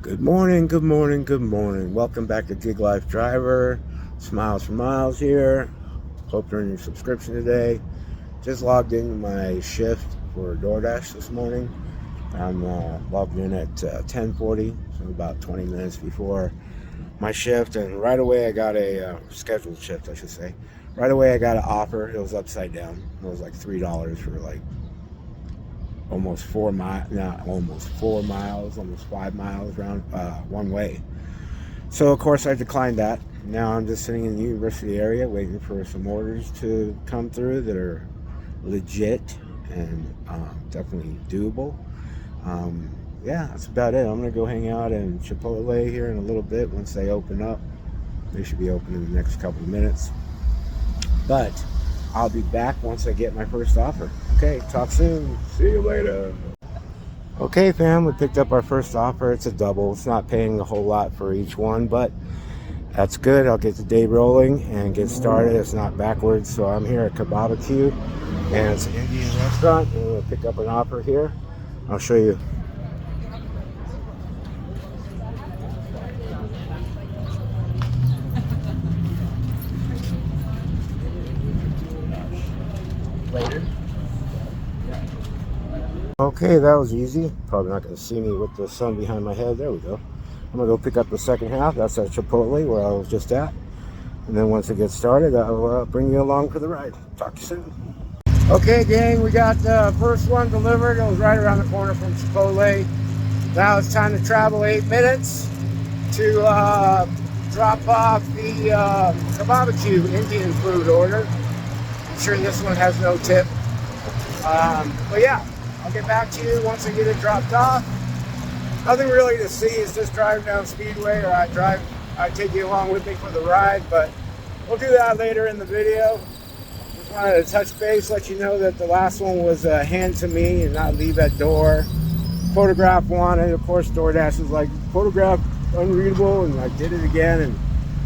Good morning, good morning, good morning. Welcome back to Gig Life Driver. Smiles for Miles here. Hope you're in your subscription today. Just logged into my shift for DoorDash this morning. I'm logged in at 10:40, so about 20 minutes before my shift. And right away I got a scheduled shift, I should say. Right away I got an offer. It was upside down. It was like $3 for like almost 4 miles, almost 5 miles around one way. So of course I declined that. Now I'm just sitting in the university area waiting for some orders to come through that are legit and definitely doable. Yeah, that's about it. I'm gonna go hang out in Chipotle here in a little bit once they open up. They should be open in the next couple of minutes. But I'll be back once I get my first offer. Okay, talk soon. See you later. Okay, fam, we picked up our first offer. It's a double. It's not paying a whole lot for each one, but that's good. I'll get the day rolling and get started. It's not backwards. So I'm here at Kebabq, and it's an Indian restaurant. And we'll pick up an offer here. I'll show you. Later. Okay, that was easy. Probably not going to see me with the sun behind my head. There we go. I'm going to go pick up the second half. That's at Chipotle where I was just at. And then once it gets started, I'll bring you along for the ride. Talk to you soon. Okay, gang, we got the first one delivered. It was right around the corner from Chipotle. Now it's time to travel 8 minutes to drop off the Kebabq Indian food order. I'm sure this one has no tip. But yeah, I'll get back to you once I get it dropped off. Nothing really to see. It's just driving down Speedway, or I take you along with me for the ride, but we'll do that later in the video. Just wanted to touch base, let you know that the last one was hand to me and not leave at door. Photograph wanted. Of course, DoorDash was like, photograph unreadable, and I did it again, and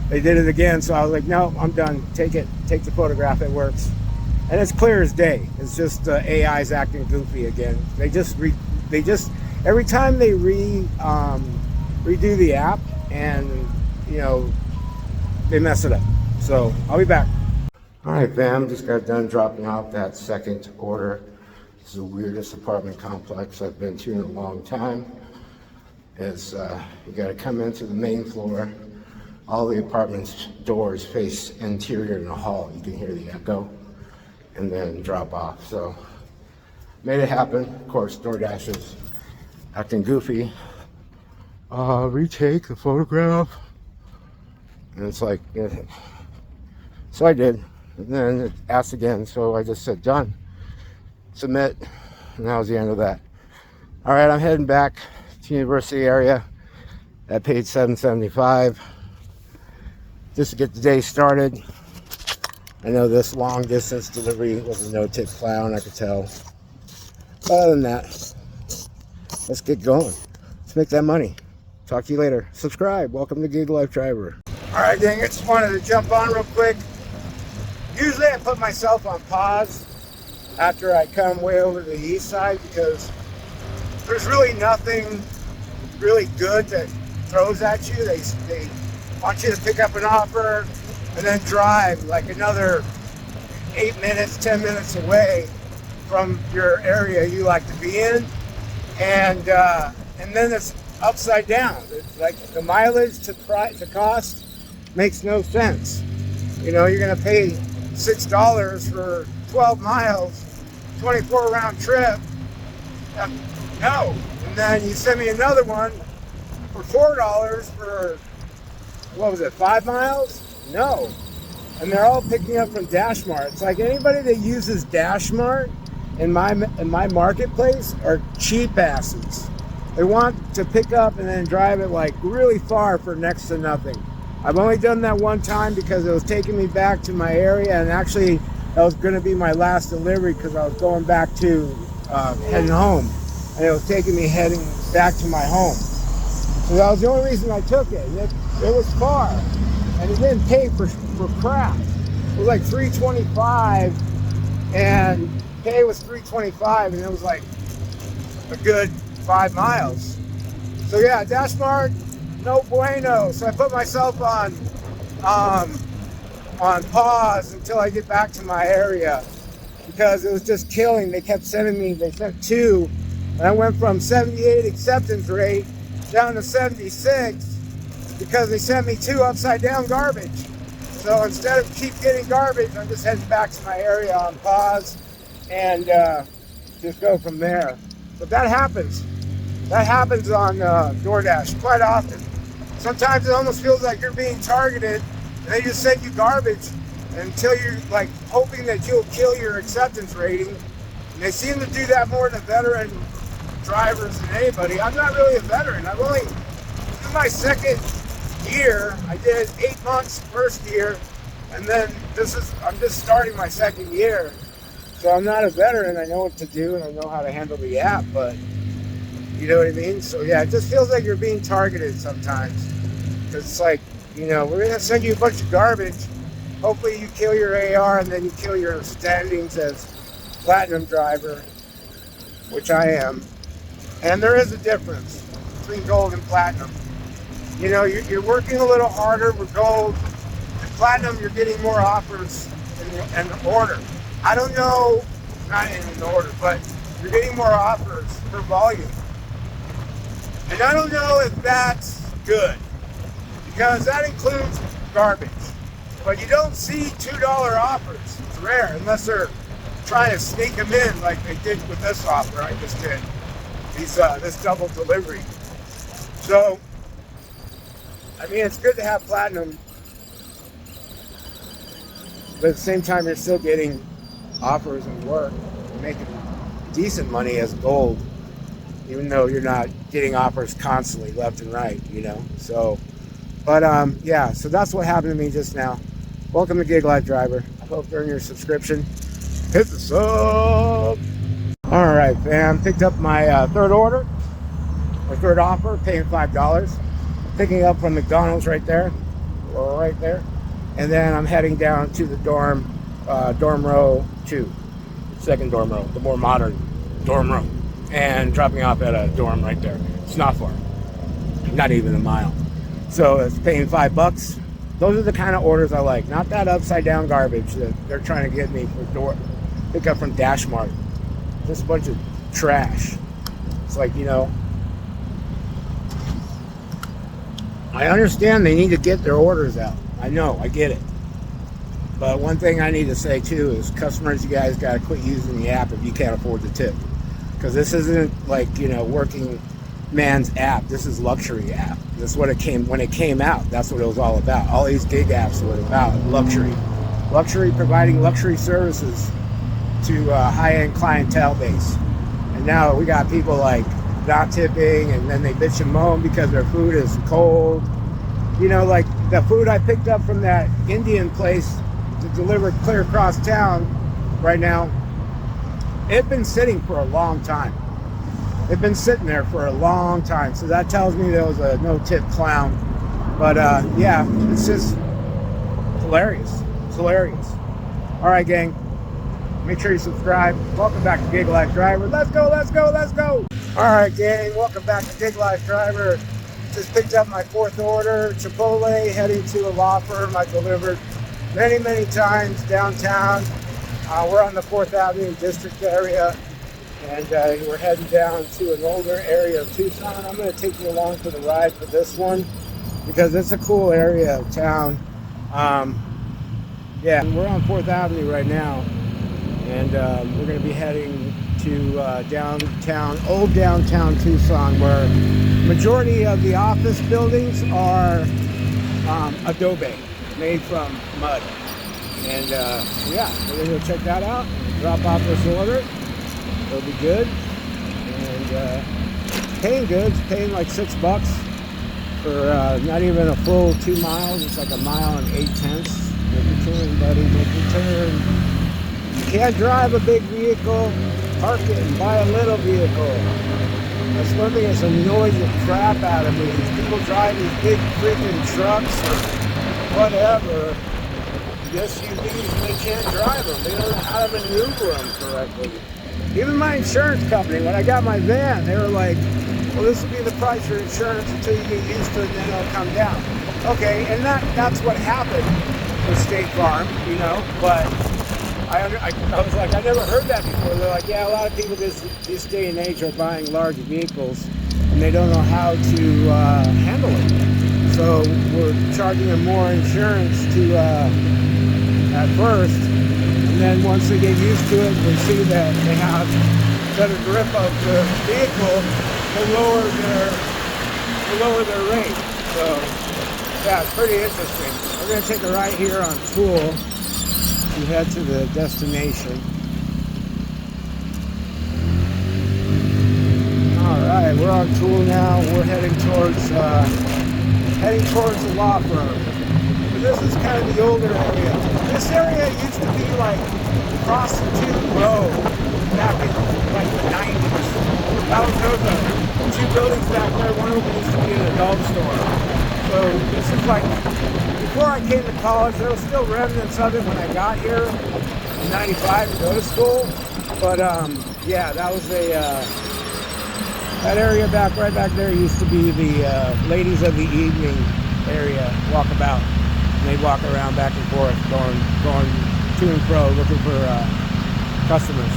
they did it again. So I was like, no, I'm done. Take it. Take the photograph. It works. And it's clear as day. It's just AI's acting goofy again. They just every time they redo the app, and they mess it up. So I'll be back. All right, fam. Just got done dropping off that second order. This is the weirdest apartment complex I've been to in a long time. It's you got to come into the main floor. All the apartment's doors face interior in the hall. You can hear the echo. And then drop off. So made it happen. Of course, DoorDash is acting goofy. Retake the photograph. And it's like, so I did. And then it asked again, so I just said done. Submit. And that was the end of that. All right, I'm heading back to the university area. I paid $7.75 just to get the day started. I know this long distance delivery was a no-tip clown, I could tell. But other than that, let's get going. Let's make that money. Talk to you later. Subscribe. Welcome to Gig Life Driver. All right, dang it. Just wanted to jump on real quick. Usually I put myself on pause after I come way over to the east side because there's really nothing really good that throws at you. They want you to pick up an offer and then drive like another 8 minutes, 10 minutes away from your area you like to be in, and then it's upside down. It's like the mileage to cost makes no sense. You're gonna pay $6 for 12 miles, 24 round trip. No, and then you send me another one for $4 for, what was it, 5 miles? No. And they're all picking up from DashMart. It's like anybody that uses DashMart in my marketplace are cheap asses. They want to pick up and then drive it like really far for next to nothing. I've only done that one time because it was taking me back to my area, and actually that was going to be my last delivery because I was going back to heading home, and it was taking me heading back to my home. So that was the only reason I took it. It was far. And it didn't pay for crap. It was like $3.25, and pay was $3.25, and it was like a good 5 miles. So yeah, DashMart, no bueno. So I put myself on pause until I get back to my area because it was just killing. They kept sending me, they sent two, and I went from 78 acceptance rate down to 76 because they sent me two upside down garbage. So instead of keep getting garbage, I'm just heading back to my area on pause and just go from there. But that happens. That happens on DoorDash quite often. Sometimes it almost feels like you're being targeted and they just send you garbage until you're like hoping that you'll kill your acceptance rating. And they seem to do that more to veteran drivers than anybody. I'm not really a veteran. I've only, this is my second year. I did 8 months first year, and then I'm just starting my second year. So I'm not a veteran. I know what to do and I know how to handle the app, but you know what I mean? So yeah, it just feels like you're being targeted sometimes. Because it's like, you know, we're gonna send you a bunch of garbage. Hopefully you kill your AR and then you kill your standings as platinum driver, which I am. And there is a difference between gold and platinum. You know, you're working a little harder with gold. And platinum, you're getting more offers in the order. I don't know, not in the order, but you're getting more offers per volume. And I don't know if that's good, because that includes garbage. But you don't see $2 offers. It's rare, unless they're trying to sneak them in like they did with this offer I just did. This double delivery. So, I mean, it's good to have platinum, but at the same time, you're still getting offers and work. You're making decent money as gold, even though you're not getting offers constantly left and right, you know. So, but yeah, so that's what happened to me just now. Welcome to Gig Life Driver. I hope during your subscription, hit the sub. All right, fam. Picked up my third order, my third offer, paying $5. Picking up from McDonald's right there, or right there, and then I'm heading down to the dorm row 2, second dorm row, the more modern dorm row, and dropping off at a dorm right there. It's not far, not even a mile. So it's paying $5. Those are the kind of orders I like, not that upside down garbage that they're trying to get me for pick up from DashMart. Just a bunch of trash. It's like, you know, I understand they need to get their orders out. I know, I get it. But one thing I need to say too is customers, you guys got to quit using the app if you can't afford the tip. Because this isn't like, you know, working man's app. This is luxury app. This is what it came, when it came out, that's what it was all about. All these gig apps were about luxury. Luxury, providing luxury services to high-end clientele base. And now we got people like not tipping, and then they bitch and moan because their food is cold. You know, like the food I picked up from that Indian place to deliver clear across town right now, it's been sitting for a long time. It's been sitting there for a long time. So that tells me there was a no-tip clown. But yeah, it's just hilarious. It's hilarious. All right, gang. Make sure you subscribe. Welcome back to Gig Life Driver. Let's go, let's go, let's go. All right, gang. Welcome back to Gig Life Driver. Just picked up my fourth order. Chipotle, heading to a law firm I delivered many, many times downtown. We're on the 4th Avenue District area, and we're heading down to an older area of Tucson. I'm going to take you along for the ride for this one because it's a cool area of town. Yeah, we're on 4th Avenue right now. And we're going to be heading to old downtown Tucson, where majority of the office buildings are adobe, made from mud. And yeah, we're going to go check that out, drop off this order. It'll be good. And paying good, it's paying like $6 for not even a full 2 miles. It's like 1.8 miles. Make your turn, buddy, make your turn. You can't drive a big vehicle, park it and buy a little vehicle. That's one thing that's annoying the crap out of me. These people drive these big freaking trucks or whatever, SUVs, and they can't drive them. They don't know how to maneuver them correctly. Even my insurance company, when I got my van, they were like, well, this will be the price for insurance until you get used to it, and then it'll come down. Okay, and that's what happened with State Farm, you know, but I was like, I never heard that before. They're like, yeah, a lot of people this day and age are buying large vehicles, and they don't know how to handle it. So we're charging them more insurance to at first, and then once they get used to it, they see that they have better grip of the vehicle, they lower their rate. So yeah, it's pretty interesting. We're going to take a ride here on Tool to head to the destination. All right, we're on Tool now. We're heading towards the law firm. But this is kind of the older area. This area used to be like Prostitute Row back in like the 90s. There was two buildings back there. One of them used to be an adult store. So this is like, before I came to college, there was still remnants of it when I got here in 95 to go to school. But yeah, that was that area right back there used to be the ladies of the evening area, walkabout. And they'd walk around back and forth, going to and fro, looking for customers.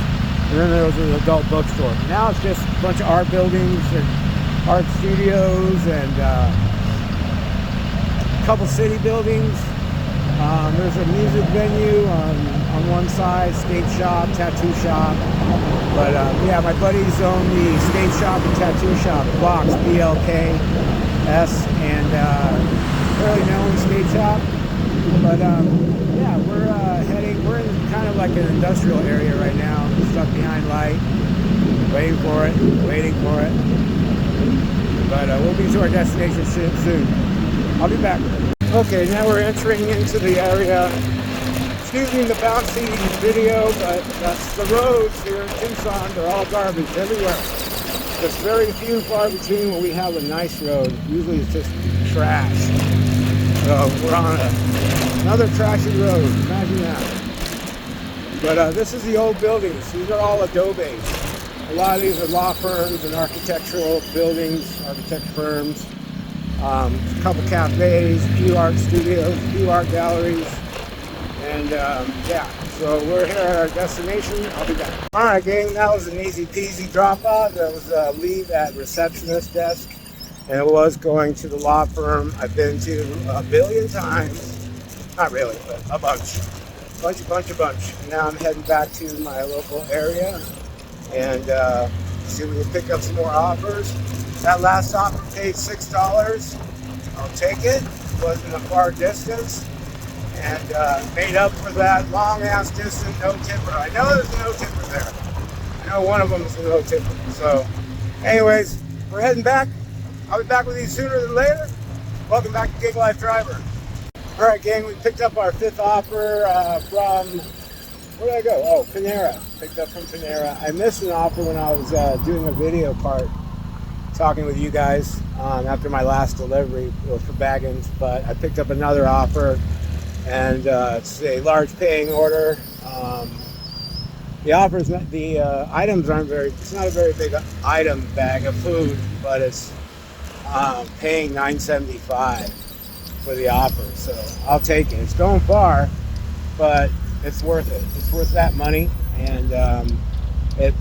And then there was an adult bookstore. Now it's just a bunch of art buildings and art studios and a couple city buildings. There's a music venue on one side, skate shop, tattoo shop. But yeah, my buddies own the skate shop and tattoo shop, Blocks, BLKS, and fairly known skate shop. But yeah, we're in kind of like an industrial area right now, stuck behind light, waiting for it. But we'll be to our destination soon. I'll be back. Okay, now we're entering into the area. Excuse me the bouncy video, but that's the roads here in Tucson. They're all garbage everywhere. There's very few far between where we have a nice road. Usually it's just trash. So we're on another trashy road. Imagine that. But this is the old buildings. These are all adobes. A lot of these are law firms and architectural buildings, architect firms. A couple cafes, a few art studios, a few art galleries. And yeah, so we're here at our destination. I'll be back. All right, gang, that was an easy peasy drop off. That was a leave at receptionist desk. And it was going to the law firm I've been to a billion times. Not really, but a bunch. And now I'm heading back to my local area and see if we can pick up some more offers. That last offer paid $6. I'll take it. It wasn't a far distance. And made up for that long ass distance no tipper. I know there's a no tipper there. I know one of them is a no tipper. So anyways, we're heading back. I'll be back with you sooner than later. Welcome back to Gig Life Driver. All right, gang, we picked up our fifth offer from, where did I go? Oh, Panera. Picked up from Panera. I missed an offer when I was doing a video part, talking with you guys after my last delivery. It was for Baggins, but I picked up another offer, and it's a large paying order. The offers, the items aren't it's not a very big item bag of food, but it's paying $9.75 for the offer, so I'll take it. It's going far, but it's worth it. It's worth that money, and it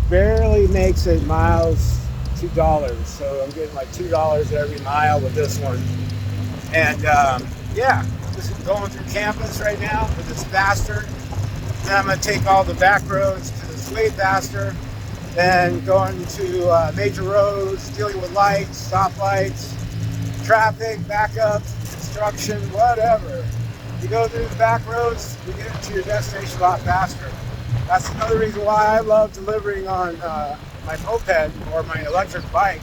barely makes it miles $2, so I'm getting like $2 every mile with this one. And yeah, just going through campus right now because it's faster. Then I'm going to take all the back roads because it's way faster. Then going to major roads, dealing with lights, stoplights, traffic, backups, construction, whatever. You go through the back roads, you get to your destination a lot faster. That's another reason why I love delivering on my moped or my electric bike,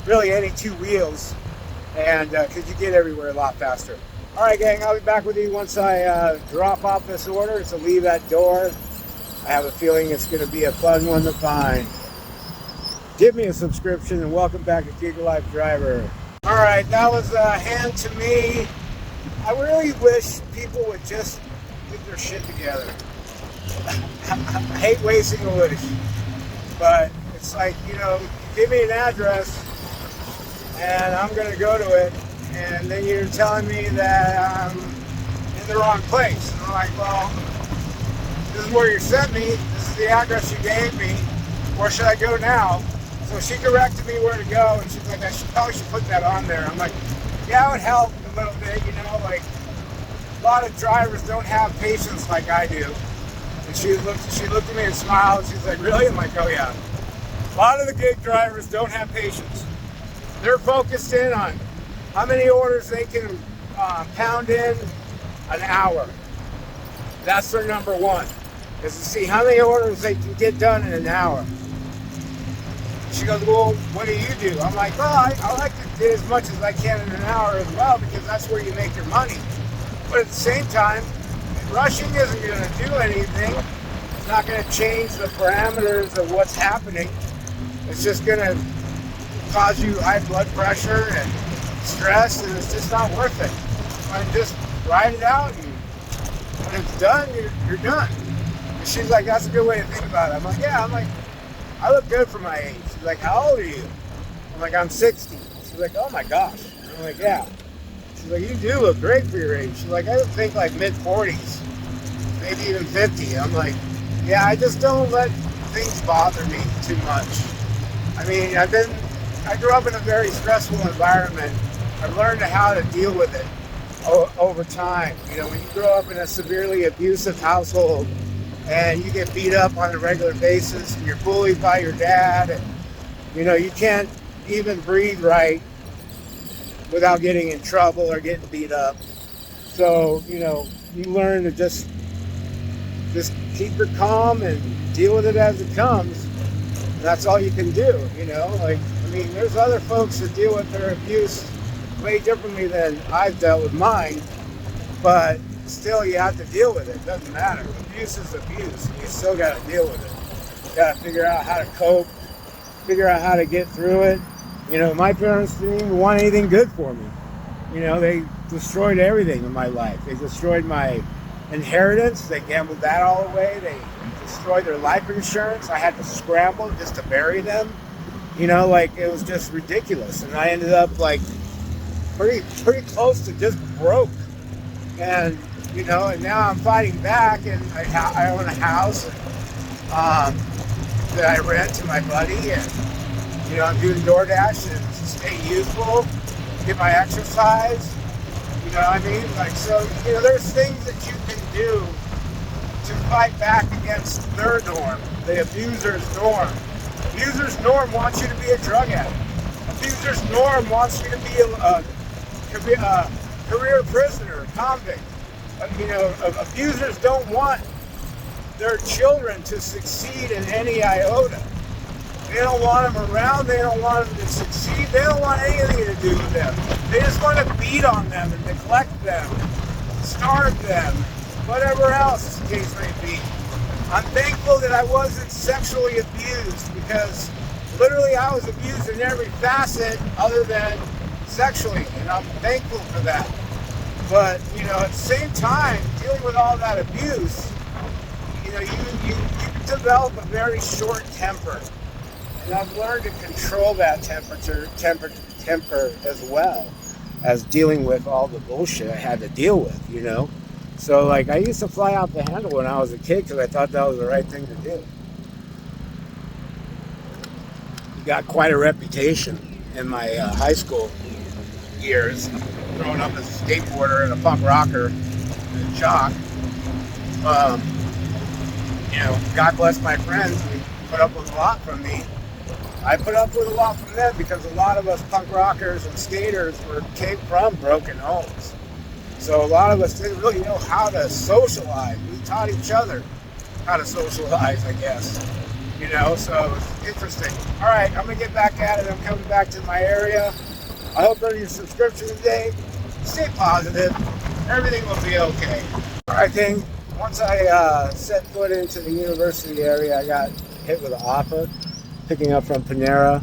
really any two wheels, and because you get everywhere a lot faster. All right, gang, I'll be back with you once I drop off this order. It's a leave at door. I have a feeling it's going to be a fun one to find. Give me a subscription and welcome back to Gig Life Driver. All right, that was hand to me. I really wish people would just get their shit together. I hate wasting a wish, but it's like, you know, give me an address, and I'm going to go to it, and then you're telling me that I'm in the wrong place. And I'm like, well, this is where you sent me. This is the address you gave me. Where should I go now? So she directed me where to go, and she's like, I probably should put that on there. I'm like, yeah, it would help a little bit, you know, like a lot of drivers don't have patience like I do. And she looked at me and smiled, and she's like, really? I'm like, oh yeah. A lot of the gig drivers don't have patience. They're focused in on how many orders they can pound in an hour. That's their number one, is to see how many orders they can get done in an hour. She goes, well, what do? I'm like, well, I like to do as much as I can in an hour as well, because that's where you make your money. But at the same time, rushing isn't going to do anything. It's not going to change the parameters of what's happening. It's just going to cause you high blood pressure and stress, and it's just not worth it. And just ride it out, and when it's done, you're done. And she's like, that's a good way to think about it. I'm like, yeah. I'm like, I look good for my age. She's like, how old are you? I'm like, I'm 60. She's like, oh my gosh. I'm like, yeah. She's like, you do look great for your age. She's like, I would think like mid-40s, maybe even 50. I'm like, yeah, I just don't let things bother me too much. I mean, I grew up in a very stressful environment. I've learned how to deal with it over time. You know, when you grow up in a severely abusive household and you get beat up on a regular basis and you're bullied by your dad, and, you know, you can't even breathe right without getting in trouble or getting beat up. So, you know, you learn to just keep your calm and deal with it as it comes. And that's all you can do, you know. Like, I mean, there's other folks that deal with their abuse way differently than I've dealt with mine, but still you have to deal with it. It doesn't matter. Abuse is abuse. You still got to deal with it. You got to figure out how to cope, figure out how to get through it. You know, my parents didn't even want anything good for me. You know, they destroyed everything in my life. They destroyed my inheritance. They gambled that all away. They destroyed their life insurance. I had to scramble just to bury them. You know, like, it was just ridiculous. And I ended up, like, pretty close to just broke. And, you know, and now I'm fighting back, and I own a house that I rent to my buddy, and, you know, I'm doing DoorDash and stay youthful, get my exercise, you know what I mean? Like, so, you know, there's things that you can do to fight back against their norm, the abuser's norm. Abuser's norm wants you to be a drug addict. Abuser's norm wants you to be a career prisoner, a convict. You know, abusers don't want their children to succeed in any iota. They don't want them around. They don't want them to succeed. They don't want anything to do with them. They just want to beat on them and neglect them, starve them, whatever else the case may be. I'm thankful that I wasn't sexually abused, because literally I was abused in every facet other than sexually, and I'm thankful for that. But, you know, at the same time, dealing with all that abuse, you know, you develop a very short temper. And I've learned to control that temper as well as dealing with all the bullshit I had to deal with, you know. So, like, I used to fly out the handle when I was a kid because I thought that was the right thing to do. Got quite a reputation in my high school years, growing up as a skateboarder and a punk rocker and a jock. You know, God bless my friends, they put up with a lot from me. I put up with a lot from them because a lot of us punk rockers and skaters came from broken homes. So a lot of us didn't really know how to socialize. We taught each other how to socialize, I guess. You know, so it's interesting. All right, I'm going to get back at it. I'm coming back to my area. I hope you're your subscription today. Stay positive. Everything will be okay. All right, King. Once I set foot into the university area, I got hit with an offer, picking up from Panera.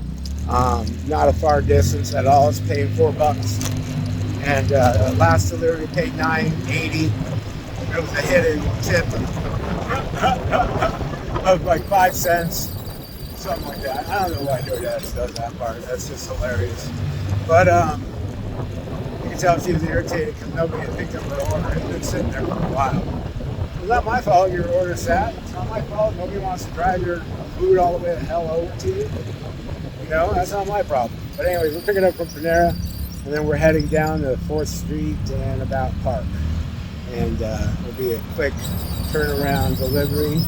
Not a far distance at all. It's paying $4. And last delivery paid $9.80. There was a hidden tip of like 5 cents. something like that. I don't know why DoorDash does that part. That's just hilarious. But you can tell she was irritated because nobody had picked up her order. It's been sitting there for a while. It's not my fault your order sat. It's not my fault. Nobody wants to drive your food all the way the hell over to you. You know, that's not my problem. But anyways, we're picking up from Panera, and then we're heading down to 4th Street and About Park. And it'll be a quick turnaround delivery.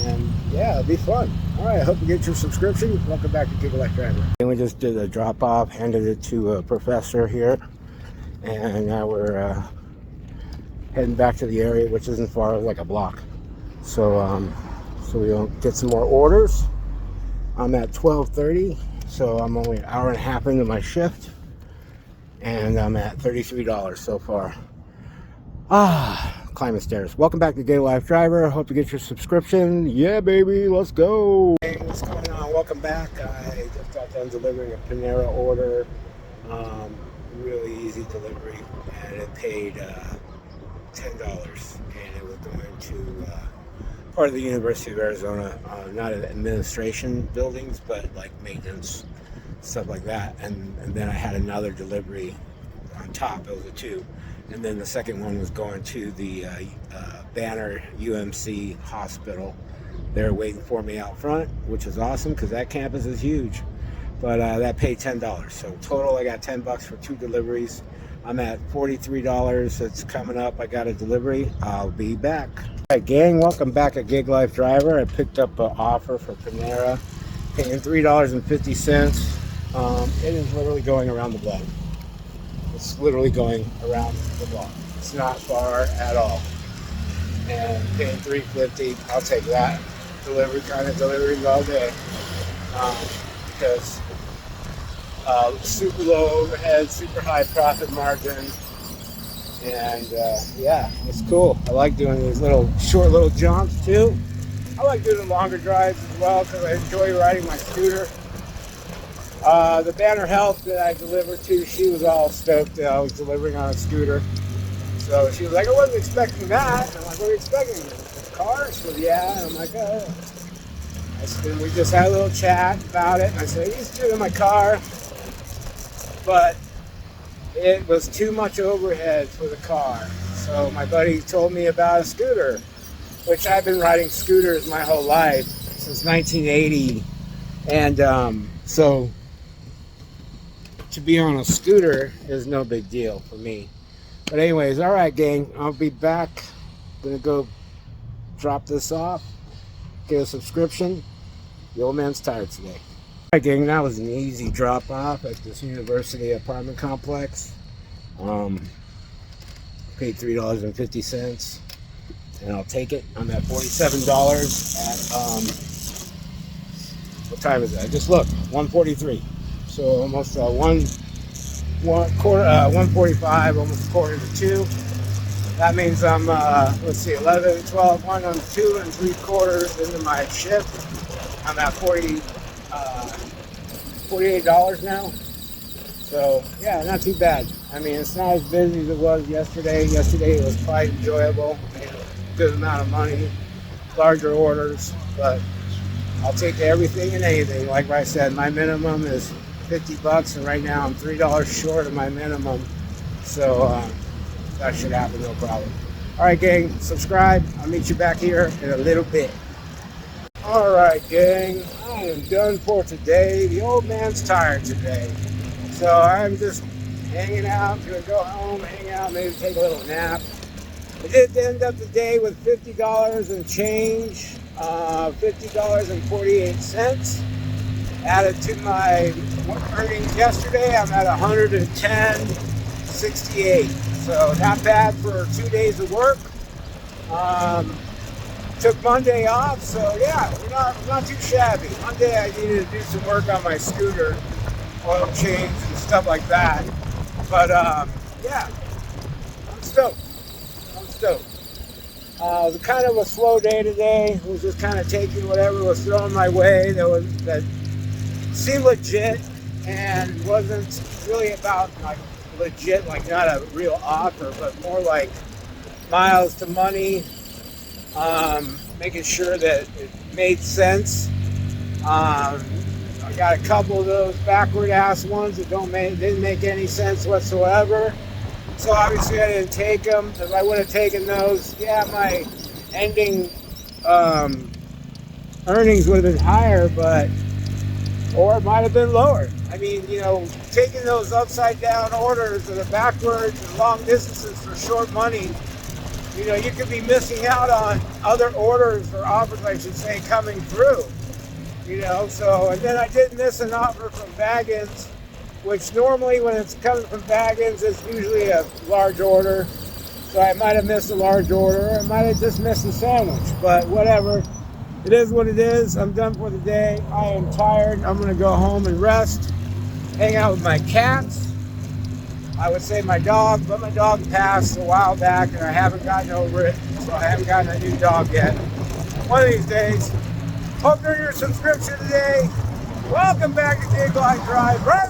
And yeah, it'll be fun. All right, I hope you get your subscription. Welcome back to Giggle Life Driver. And we just did a drop off, handed it to a professor here. And now we're heading back to the area, which isn't far, like a block. So we'll get some more orders. I'm at 12:30, so I'm only an hour and a half into my shift. And I'm at $33 so far. Climbing stairs. Welcome back to Giggle Life Driver. Hope you get your subscription. Yeah, baby, let's go. Hey, what's going on? Welcome back. I just got done delivering a Panera order. Really easy delivery, and it paid $10, and it was going to part of the University of Arizona, not in administration buildings, but like maintenance, stuff like that. And then I had another delivery on top. It was a 2. And then the second one was going to the Banner UMC hospital. They're waiting for me out front, which is awesome because that campus is huge. But that paid $10. So total, I got $10 for 2 deliveries. I'm at $43. It's coming up. I got a delivery. I'll be back. All right, gang, welcome back at Gig Life Driver. I picked up an offer for Panera, paying $3.50. It is literally going around the block. It's literally going around the block. It's not far at all. And paying $3.50, I'll take that. Delivery kind of deliveries all day. Because super low overhead, super high profit margin. And yeah, it's cool. I like doing these short little jumps too. I like doing the longer drives as well because I enjoy riding my scooter. The Banner Health that I delivered to, she was all stoked that I was delivering on a scooter. So she was like, I wasn't expecting that. And I'm like, what are you expecting? A car? She said, yeah. And I'm like, oh. And we just had a little chat about it. And I said, I used to do it in my car, but it was too much overhead for the car. So my buddy told me about a scooter, which I've been riding scooters my whole life, since 1980. And so to be on a scooter is no big deal for me. But anyways, all right, gang, I'll be back. Gonna go drop this off, get a subscription. The old man's tired today. All right, gang, that was an easy drop off at this university apartment complex. Paid $3.50, and I'll take it. I'm at $47 at what time is it? I just looked, 1:43. So almost 1:45, almost 1:45, 2. That means I'm, let's see, 11, 12, 1, I'm 2 3/4 into my shift. I'm at $48 now. So yeah, not too bad. I mean, it's not as busy as it was yesterday. Yesterday it was quite enjoyable. Made a good amount of money, larger orders, but I'll take everything and anything. Like I said, my minimum is $50, and right now I'm $3 short of my minimum. So that should happen, no problem. All right, gang, subscribe. I'll meet you back here in a little bit. All right, gang, I am done for today. The old man's tired today. So I'm just hanging out, gonna go home, hang out, maybe take a little nap. I did end up the day with $50 and change, $50.48. Added to my earnings yesterday, I'm at $110.68. So not bad for 2 days of work. Took Monday off, so yeah, we're not too shabby. Monday I needed to do some work on my scooter, oil change and stuff like that. But yeah, I'm stoked. It was kind of a slow day today. It was just kind of taking whatever was thrown my way that seemed legit and wasn't really about like legit, like not a real offer, but more like miles to money. Making sure that it made sense. I got a couple of those backward ass ones that didn't make any sense whatsoever. So obviously I didn't take them. If I would have taken those, yeah, my ending earnings would have been higher, or it might have been lower. I mean, taking those upside down orders or the backwards and long distances for short money, you could be missing out on other orders or offers, I should say, coming through. So, and then I did miss an offer from Baggins, which normally when it's coming from Baggins, it's usually a large order. So I might have missed a large order, or I might have just missed a sandwich, but whatever. It is what it is. I'm done for the day. I am tired. I'm going to go home and rest, hang out with my cats. I would say my dog, but my dog passed a while back and I haven't gotten over it, so I haven't gotten a new dog yet. One of these days. Hope you're your subscription today. Welcome back to Gig Life Drive. Right?